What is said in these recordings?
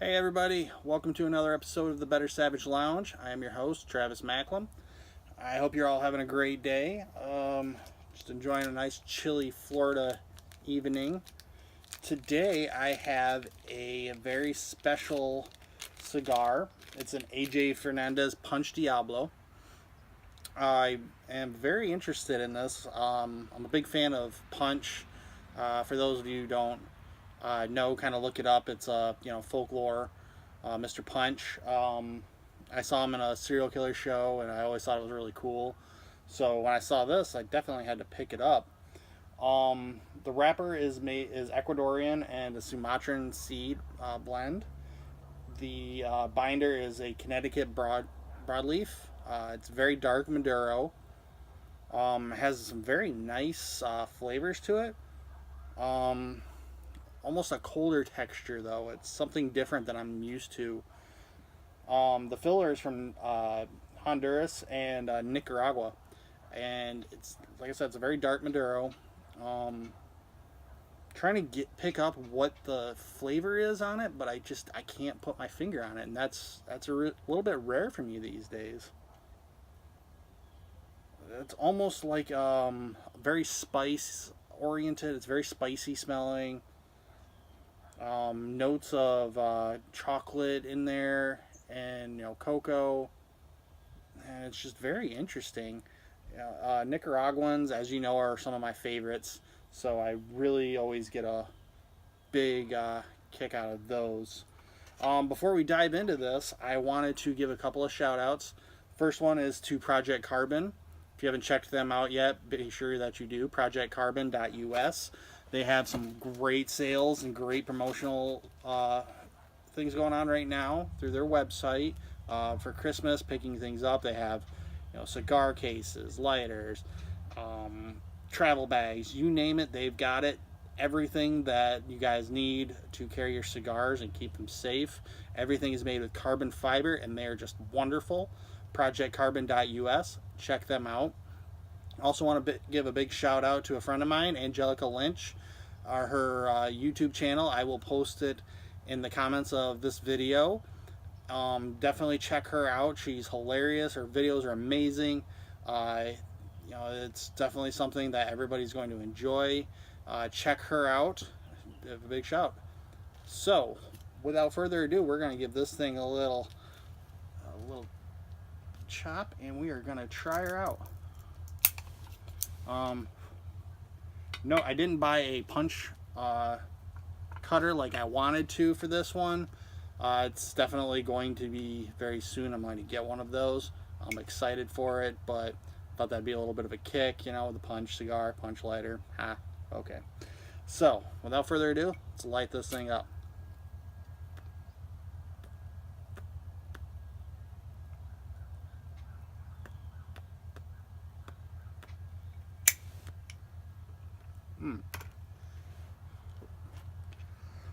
Hey everybody, welcome to another episode of the Better Savage Lounge. I am your host, Travis Macklem. I hope you're all having a great day. Just enjoying a nice chilly Florida evening. Today I have a very special cigar. It's an AJ Fernandez Punch Diablo. I am very interested in this. I'm a big fan of Punch. For those of you who don't know, kind of look it up. It's a folklore, Mr. Punch. I saw him in a serial killer show, and I always thought it was really cool. So when I saw this, I definitely had to pick it up. The wrapper is Ecuadorian and a Sumatran seed blend. The binder is a Connecticut broadleaf. It's very dark Maduro. Has some very nice flavors to it. Almost a colder texture though. It's something different than I'm used to. The filler is from Honduras and Nicaragua, and it's like I said, it's a very dark Maduro. Trying to pick up what the flavor is on it, but I can't put my finger on it, and that's little bit rare for me these days. It's almost like very spice oriented. It's very spicy smelling. Notes of chocolate in there, and cocoa, and it's just very interesting. Nicaraguans, as you know, are some of my favorites, so I really always get a big kick out of those. Before we dive into this, I wanted to give a couple of shout outs. First one is to Project Carbon. If you haven't checked them out yet, be sure that you do. projectcarbon.us. They have some great sales and great promotional things going on right now through their website. For Christmas, picking things up, they have cigar cases, lighters, travel bags, you name it, they've got it. Everything that you guys need to carry your cigars and keep them safe. Everything is made with carbon fiber, and they are just wonderful. projectcarbon.us. Check them out. Also want to give a big shout out to a friend of mine, Angelica Lynch. Her YouTube channel, I will post it in the comments of this video. Definitely check her out. She's hilarious. Her videos are amazing. It's definitely something that everybody's going to enjoy. Check her out. Give a big shout. So, without further ado, we're going to give this thing a little chop, and we are going to try her out. No, I didn't buy a punch cutter like I wanted to for this one. It's definitely going to be very soon. I'm going to get one of those. I'm excited for it, but thought that'd be a little bit of a kick, the punch cigar, punch lighter. Okay. So, without further ado, let's light this thing up.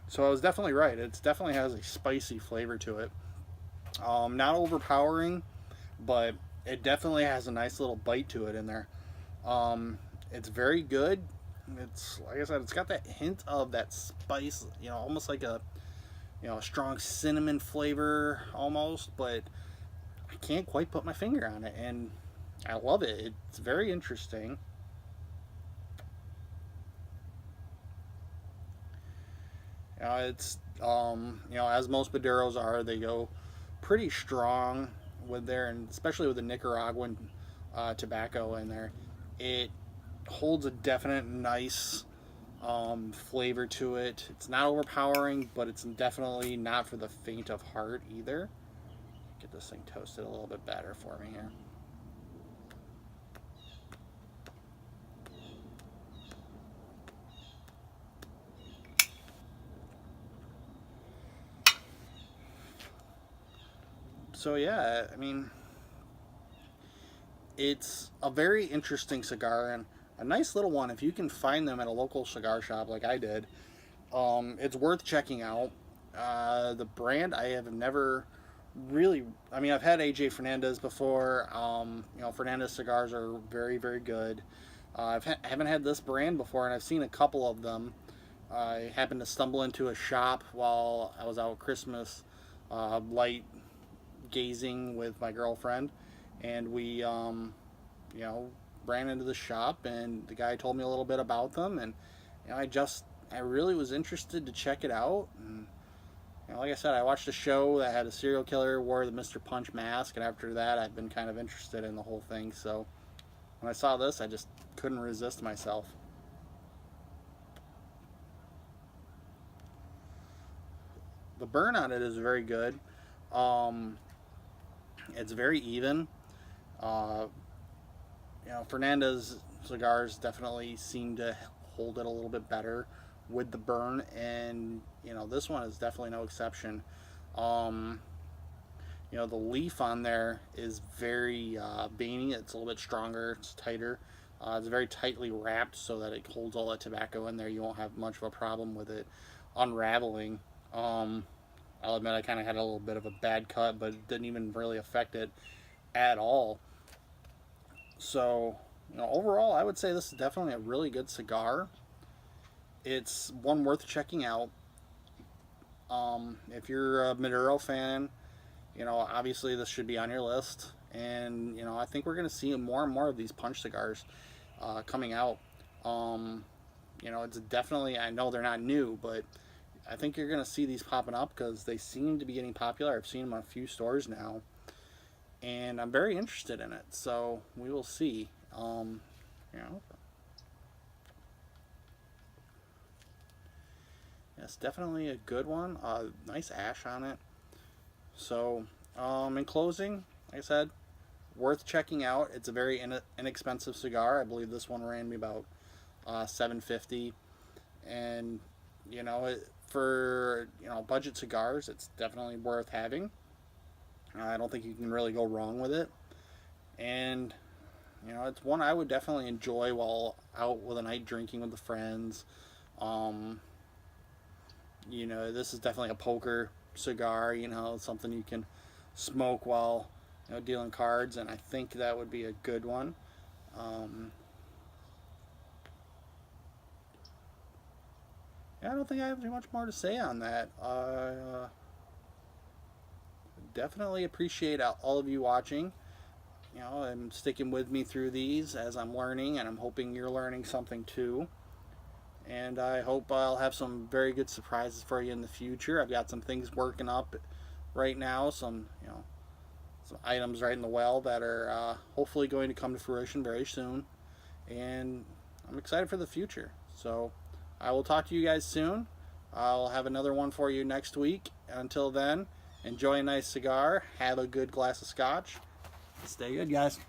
So I was definitely right. It definitely has a spicy flavor to it. Not overpowering, but it definitely has a nice little bite to it in there. It's very good. It's, like I said, it's got that hint of that spice, almost like a strong cinnamon flavor almost, but I can't quite put my finger on it, and I love it. It's very interesting. It's as most Maduros are, they go pretty strong with there, and especially with the Nicaraguan tobacco in there, it holds a definite nice flavor to it. It's not overpowering, but it's definitely not for the faint of heart either. Get this thing toasted a little bit better for me here. So yeah, I mean, it's a very interesting cigar, and a nice little one. If you can find them at a local cigar shop like I did, it's worth checking out. The brand I have never really, I mean, I've had AJ Fernandez before. Fernandez cigars are very, very good. I haven't had this brand before, and I've seen a couple of them. I happened to stumble into a shop while I was out Christmas light gazing with my girlfriend, and we, you know, ran into the shop, and the guy told me a little bit about them, and you know, I really was interested to check it out. And you know, like I said, I watched a show that had a serial killer wore the Mr. Punch mask, and after that, I've been kind of interested in the whole thing. So when I saw this, I just couldn't resist myself. The burn on it is very good. Um, it's very even. Uh, you know, Fernandez cigars definitely seem to hold it a little bit better with the burn, and you know, this one is definitely no exception. Um, you know, the leaf on there is very veiny. It's a little bit stronger. It's tighter. It's very tightly wrapped so that it holds all that tobacco in there. You won't have much of a problem with it unraveling. Um, I'll admit I kind of had a little bit of a bad cut, but it didn't even really affect it at all. So, you know, overall, I would say this is definitely a really good cigar. It's one worth checking out. If you're a Maduro fan, you know, obviously this should be on your list. And, you know, I think we're going to see more and more of these punch cigars coming out. Um, you know, it's definitely, I know they're not new, but I think you're going to see these popping up because they seem to be getting popular. I've seen them in a few stores now, and I'm very interested in it. So we will see. You know, it's definitely a good one. Nice ash on it. So, in closing, like I said, worth checking out. It's a very inexpensive cigar. I believe this one ran me about $7.50, and you know, for you know budget cigars, it's definitely worth having. I don't think you can really go wrong with it, and you know, it's one I would definitely enjoy while out with a night drinking with the friends. Um, you know, this is definitely a poker cigar. You know, something you can smoke while you know dealing cards, and I think that would be a good one. Um, yeah, I don't think I have too much more to say on that. Definitely appreciate all of you watching. You know, and sticking with me through these as I'm learning, and I'm hoping you're learning something too. And I hope I'll have some very good surprises for you in the future. I've got some things working up right now, some you know some items right in the well that are hopefully going to come to fruition very soon, and I'm excited for the future. So I will talk to you guys soon. I'll have another one for you next week. Until then, enjoy a nice cigar, have a good glass of scotch, stay good, guys.